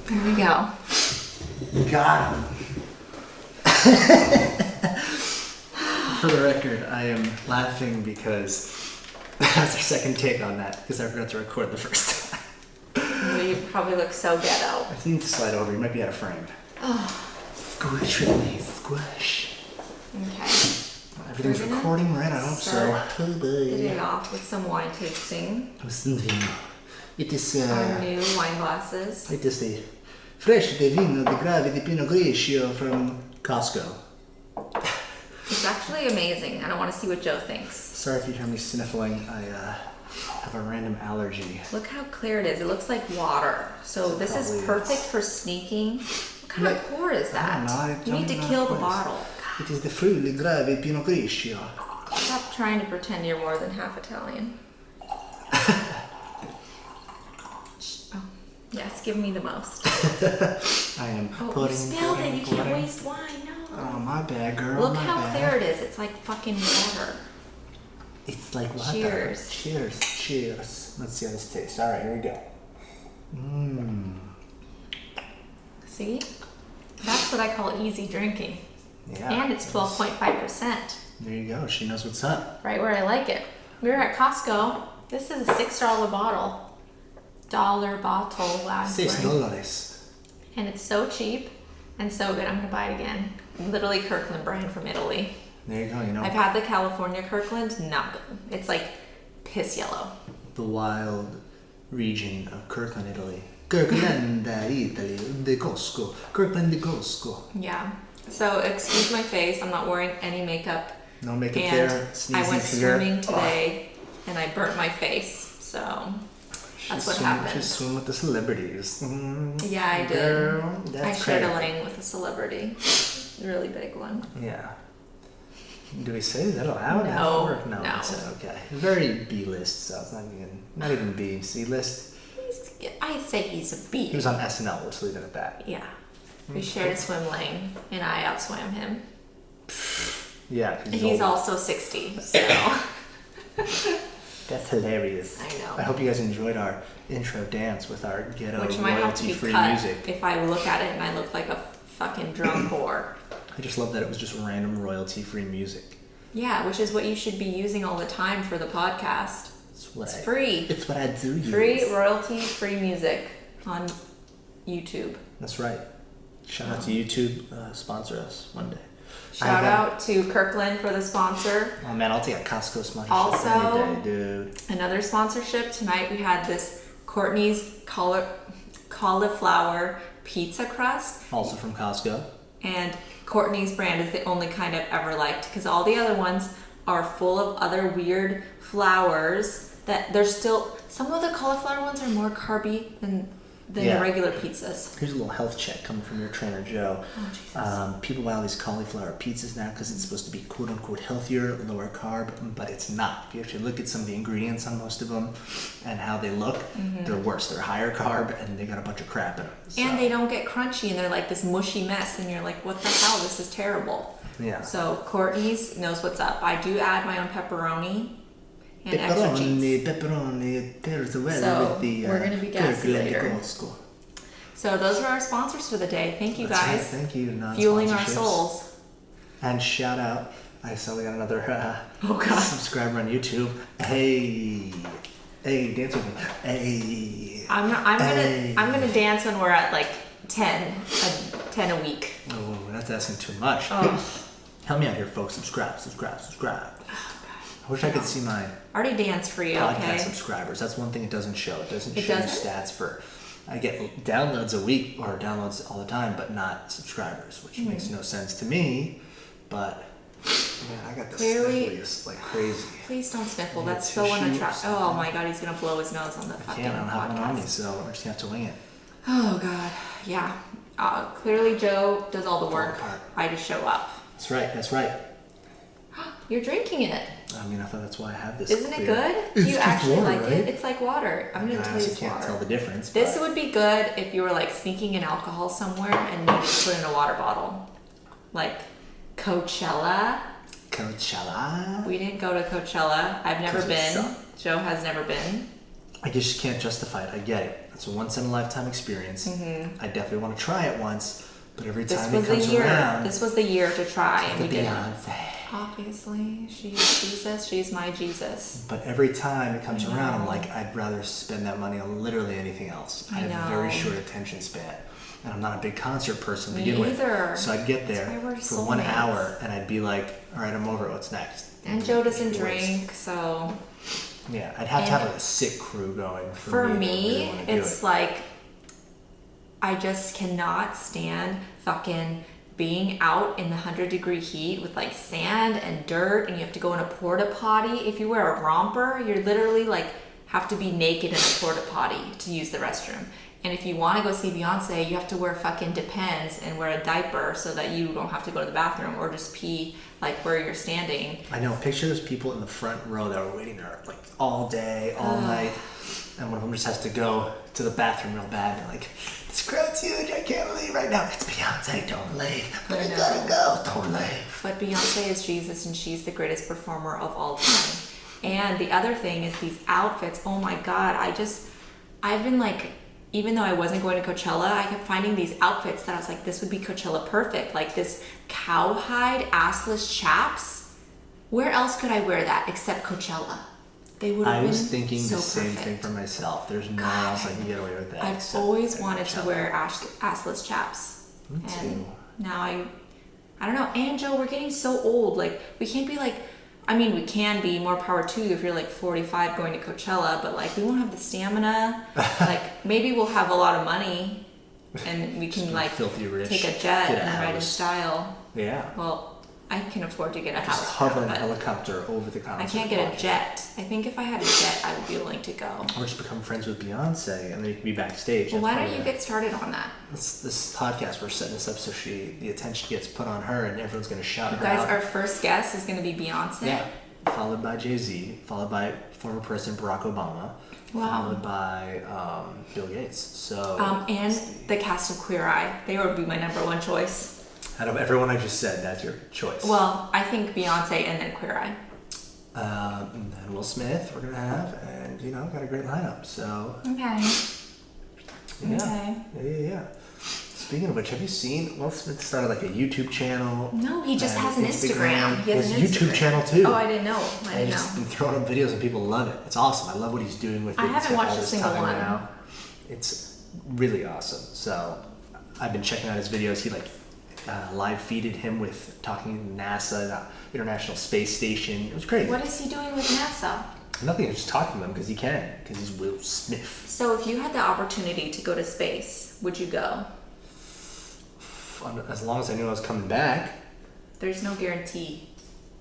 There we go. Got him. For the record, I am laughing because that was our second take on that because I forgot to record the first time. Well, you probably look so ghetto. I think you need to slide over. You might be out of frame. Oh. Squish with me, squish. Okay. Everything's recording right now, so. The day off with some wine tasting. It is Our new wine glasses. it is the fresh de vino di grave di Pinot Grigio from Costco. It's actually amazing. I don't want to see what Joe thinks. Sorry if you hear me sniffling. I have a random allergy. Look how clear it is. It looks like water. So this is perfect for sneaking. What kind of pour is that? You need to kill the bottle. It is the Friuli Grave Pinot Grigio. Stop trying to pretend you're more than half Italian. Oh, yes, give me the most. I am Oh, you spilled it. You can't waste wine. No. Oh, my bad, girl. Look my how bad. clear it is. It's like fucking water. It's like water. Cheers. Cheers. Cheers. Let's see how this tastes. All right, here we go. Mmm. See? That's what I call easy drinking. Yeah. And it's 12.5%. There you go. She knows what's up. Right where I like it. We were at Costco. This is a $6 bottle. Bottle last $6. And it's so cheap and so good. I'm gonna buy it again. Literally Kirkland brand from Italy. There you go. You know. I've had the California Kirkland, not good. It's like piss yellow. The wild region of Kirkland, Italy. Kirkland, Italy. The Costco. Kirkland, the Costco. Yeah. So excuse my face. I'm not wearing any makeup. No makeup And there. I went here. swimming today and I burnt my face. So that's what happened. Just swim with the celebrities. Yeah, I did. Girl, I that's shared crazy. a lane with a celebrity. A really big one. Yeah. Do we say that allowed? No, No. no. It's okay. Very B-list, so it's not even B. C-list. I say he's a B. He was on SNL. Let's leave it at that. Yeah. We shared a swim lane and I outswam him. Yeah. 'cause He's old. also 60, so. That's hilarious. I know. I hope you guys enjoyed our intro dance with our ghetto Which might have to be royalty-free cut music. if I look at it and I look like a fucking drunk whore. I just love that it was just random royalty-free music. Yeah, which is what you should be using all the time for the podcast. It's free. It's what I do use. Free, royalty-free music on YouTube. That's right. Shout out to YouTube. Sponsor us one day. Shout out to Kirkland for the sponsor. Oh man, I'll take a Costco sponsorship Also, any day, dude. Another sponsorship. Tonight we had this Courtney's cauliflower pizza crust. Also from Costco. And Courtney's brand is the only kind I've ever liked because all the other ones are full of other weird flowers that they're still, some of the cauliflower ones are more carby than the regular pizzas. Here's a little health check coming from your trainer, Joe. Oh, Jesus. People buy all these cauliflower pizzas now because it's supposed to be quote unquote healthier, lower carb, but it's not. If you actually look at some of the ingredients on most of them and how they look, they're worse. They're higher carb and they got a bunch of crap in them. So. And they don't get crunchy and they're like this mushy mess and you're like, what the hell? This is terrible. Yeah. So Courtney's knows what's up. I do add my own pepperoni and extra cheese. Pepperoni pairs well So, with the we're gonna be gassy Kirkland later. Costco. So those are our sponsors for the day. Thank you That's guys. right. Thank you. Fueling our Non-sponsorships. souls. And shout out, I saw we got another God. subscriber on YouTube. Hey, dance with me. Hey. I'm gonna dance when we're at like 10 a week. Oh, that's asking too much. Oh. Help me out here, folks. Subscribe. I wish I could see my Already danced for you, podcast okay? subscribers. That's one thing it doesn't show. It doesn't It show doesn't? stats for. I get downloads a week or downloads all the time, but not subscribers, which makes no sense to me. But man, I got the Clearly- sniffles like crazy. Please don't sniffle. You That's need so tissue or unattractive. Oh something? my god, he's gonna blow his nose on the I fucking can't. I don't have one on me, podcast. so we're just gonna have to wing it. Oh god, yeah. Clearly Joe does all the work. apart. I just show up. That's right. That's right. You're drinking it. I mean, I thought that's why I have this. Isn't it clear. good? It's You just actually water, like right? it? It's like water. I'm gonna I tell you honestly it's can't water. tell the difference. This but would be good if you were like sneaking in alcohol somewhere and you just put in a water bottle. Like Coachella. Coachella. We didn't go to Coachella. I've never 'Cause it been. sucked. Joe has never been. I just can't justify it. I get it. It's a once in a lifetime experience. I definitely want to try it once, but every time it comes around, this was the year to try, and we didn't. Beyonce. Obviously, she's Jesus. She's my Jesus. But every time it comes around, I'm like, I'd rather spend that money on literally anything else. I have a very short attention span. And I'm not a big concert person to begin with. So I'd get there for 1 hour and I'd be like, all right, I'm over it. What's next? And Joe doesn't drink, so... Yeah, I'd have to have like a sick crew going. For me, it's like, I just cannot stand fucking being out in the 100-degree heat with like sand and dirt, and you have to go in a porta potty. If you wear a romper, you're literally like have to be naked in a porta potty to use the restroom. And if you want to go see Beyonce, you have to wear fucking Depends and wear a diaper so that you don't have to go to the bathroom or just pee like where you're standing. I know. Picture those people in the front row that were waiting there like all day, all night, and one of them just has to go to the bathroom real bad. And they're like, "This crowd's huge. I can't leave right now. It's Beyonce. Don't leave. But I gotta go. Don't leave." But Beyonce is Jesus, and she's the greatest performer of all time. And the other thing is these outfits. Oh my God! I've been like. Even though I wasn't going to Coachella, I kept finding these outfits that I was like, this would be Coachella perfect. Like this cowhide assless chaps. Where else could I wear that except Coachella? They would have been so perfect. I was thinking the same thing for myself. There's nowhere else I can get away with that. I've always wanted to wear assless chaps. Me too. And now I don't know. And Joe, we're getting so old. Like we can't be like, I mean, we can be, more power to you if you're like 45 going to Coachella, but like we won't have the stamina. Like maybe we'll have a lot of money and we can like take a jet and ride in style. Yeah. Well, I can afford to get a just house. Hover in a helicopter over the concert. I can't get a jet. I think if I had a jet, I would be willing to go. Or just become friends with Beyonce and then you can be backstage. Well, why don't you get started on that? This podcast, we're setting this up so the attention gets put on her and everyone's going to shout her guys, out. Our first guest is going to be Beyonce. Yeah. Followed by Jay-Z, followed by former President Barack Obama, followed by Bill Gates. So and the cast of Queer Eye. They would be my number one choice. Out of everyone I just said, that's your choice. Well, I think Beyonce and then Queer Eye. And then Will Smith we're going to have, and, got a great lineup, so. Okay. Yeah. Okay. Yeah. Speaking of which, have you seen Will Smith started like a YouTube channel? No, he just has an Instagram. He has an Instagram. YouTube channel too. Oh, I didn't know. He's just been throwing up videos and people love it. It's awesome. I love what he's doing with it. I haven't watched a single one. Now. It's really awesome. So I've been checking out his videos. He live feeded him with talking to NASA, the International Space Station. It was great. What is he doing with NASA? Nothing. He's just talking to them because he can. Because he's Will Smith. So if you had the opportunity to go to space, would you go? As long as I knew I was coming back. There's no guarantee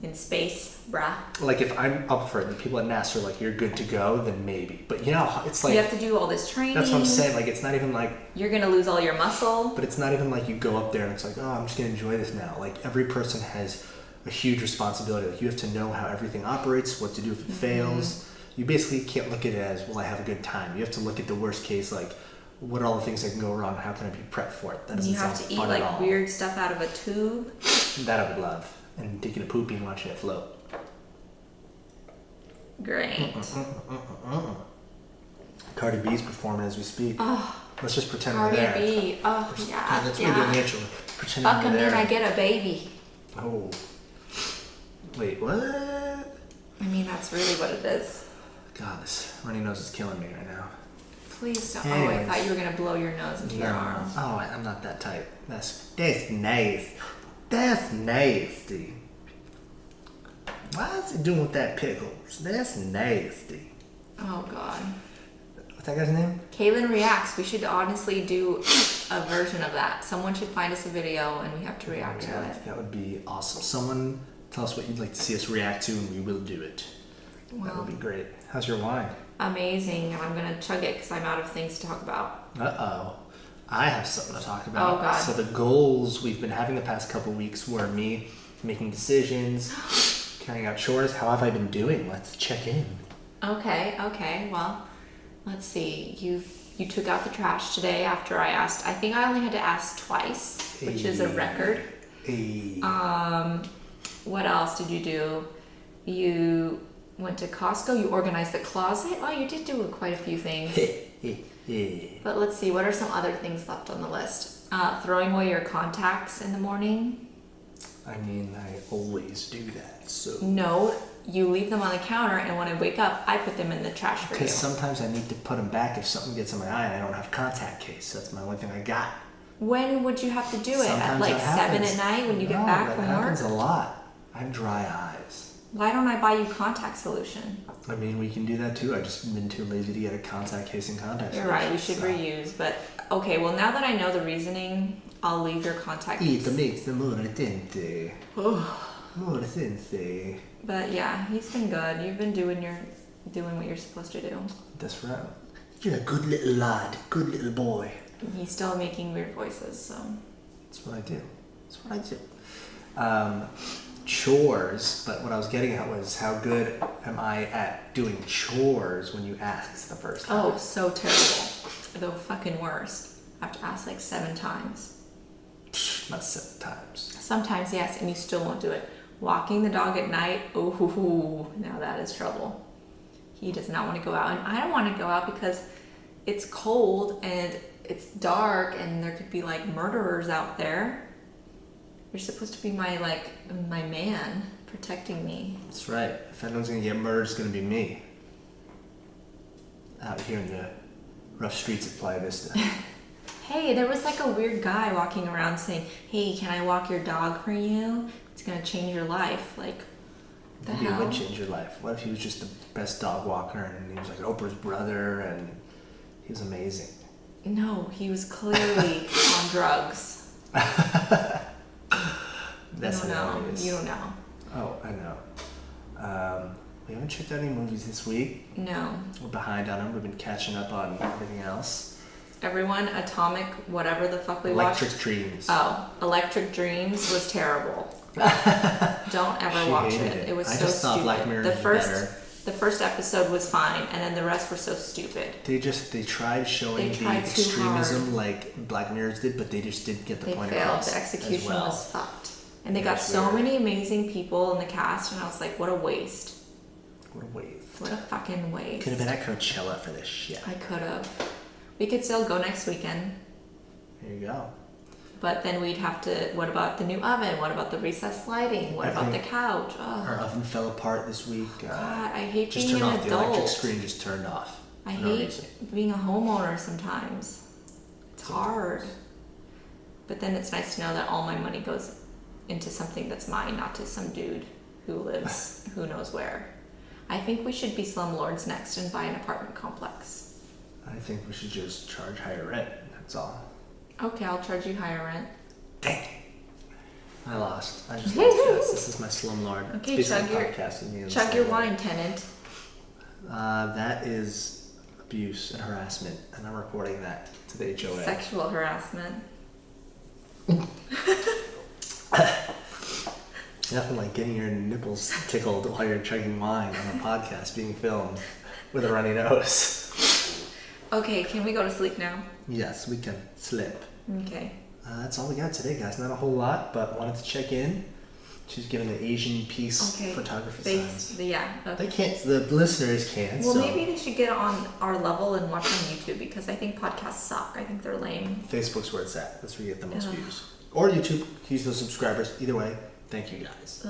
in space, bruh. Like if I'm up for it, the people at NASA are like, you're good to go, then maybe. But it's like... You have to do all this training. That's what I'm saying. Like it's not even like... You're going to lose all your muscle. But it's not even like you go up there and it's like, oh, I'm just going to enjoy this now. Like every person has a huge responsibility. Like you have to know how everything operates, what to do if it fails. You basically can't look at it as, well, I have a good time. You have to look at the worst case, like, what are all the things that can go wrong? How can I be prepped for it? That doesn't sound fun at all. You have to eat like weird stuff out of a tube. That I would love. And taking a poopy and watching it float. Great. Cardi B's performing as we speak. Oh, let's just pretend we're there. Cardi B. Oh, yeah. That's what we're doing the intro. Pretending Fuck him, then I get a baby. Oh. Wait, what? I mean, that's really what it is. God, this runny nose is killing me right now. Please don't. Anyways. Oh, I thought you were going to blow your nose into your arm. Oh, I'm not that tight. That's nice. That's nasty. Why is he doing with that pickles? That's nasty. Oh, God. What's that guy's name? Kaylin Reacts. We should honestly do a version of that. Someone should find us a video and we have to react to it. That would be awesome. Someone tell us what you'd like to see us react to and we will do it. Well, that would be great. How's your wine? Amazing. I'm going to chug it because I'm out of things to talk about. Uh-oh. I have something to talk about. Oh, God. So the goals we've been having the past couple weeks were me making decisions, carrying out chores. How have I been doing? Let's check in. Okay. Well, let's see. You took out the trash today after I asked. I think I only had to ask twice, which is a record. Hey. What else did you do? You went to Costco. You organized the closet. Oh, you did do quite a few things. But let's see, what are some other things left on the list? Throwing away your contacts in the morning. I mean, I always do that, so... No, you leave them on the counter, and when I wake up, I put them in the trash for you. Because sometimes I need to put them back if something gets in my eye and I don't have a contact case. That's my only thing I got. When would you have to do it? Sometimes At like that 7 happens. at night when you get back from that happens work? a lot. I have dry eyes. Why don't I buy you contact solution? I mean, we can do that too. I just been too lazy to get a contact case and contact You're solution. right, we should reuse, but okay, well now that I know the reasoning, I'll leave your contact. Makes the more tinte. More tinte. But yeah, he's been good. You've been doing what you're supposed to do. That's right. You're a good little lad, good little boy. He's still making weird voices, so. That's what I do. That's what I do. Chores, but what I was getting at was how good am I at doing chores when you ask the first time? Oh, so terrible. The fucking worst. I have to ask like 7 times. Not 7 times. Sometimes, yes, and you still won't do it. Walking the dog at night, oh, now that is trouble. He does not want to go out, and I don't want to go out because it's cold and it's dark and there could be like murderers out there. You're supposed to be my man protecting me. That's right. If anyone's gonna get murdered, it's gonna be me. Out here in the rough streets of Playa Vista. Hey, there was like a weird guy walking around saying, "Hey, can I walk your dog for you? It's gonna change your life." Like, the Maybe hell? it would change your life. What if he was just the best dog walker and he was like Oprah's brother and he was amazing? No, he was clearly on drugs. That's I don't know. hilarious. You don't know. Oh, I know. We haven't checked out any movies this week. No. We're behind on them. We've been catching up on everything else. Everyone, Atomic, whatever the fuck we Electric watched. Dreams. Oh, Electric Dreams was terrible. Don't ever She watch hated it. it. It was I so just thought stupid. Black Mirror the was first, better. The first episode was fine, and then the rest were so stupid. They tried showing They tried the too extremism hard. like Black Mirrors did, but they just didn't get the They point failed. across. The execution as well. was fucked. And they It got was so weird. many amazing people in the cast, and I was like, what a waste. What a waste. What a fucking waste. Could have been at Coachella for this shit. I could have. We could still go next weekend. There you go. But then we'd have to, what about the new oven? What about the recessed lighting? What about the couch? Oh, Our oven fell apart this week. God, I hate just being turned an off. adult. The electric screen just turned off. I for no hate reason. being a homeowner sometimes. It's hard. But then it's nice to know that all my money goes into something that's mine, not to some dude who lives who knows where. I think we should be slumlords next and buy an apartment complex. I think we should just charge higher rent. That's all. Okay, I'll charge you higher rent. Dang it. I lost. I just lost this. This is my slumlord. Okay, It's chug basically your- a podcast with me and Chug your slumlord. wine, tenant. That is abuse and harassment, and I'm reporting that to the HOA. Sexual harassment. Nothing like getting your nipples tickled while you're chugging wine on a podcast being filmed with a runny nose. Okay, can we go to sleep now? Yes, we can slip. Okay. That's all we got today, guys. Not a whole lot, but wanted to check in. She's giving the Asian piece Okay. photography signs. Yeah. Okay. They can't. The listeners can't. Well, so. maybe they should get on our level and watch on YouTube because I think podcasts suck. I think they're lame. Facebook's where it's at. That's where you get the most Ugh. views. Or YouTube. Use those subscribers. Either way, thank you guys.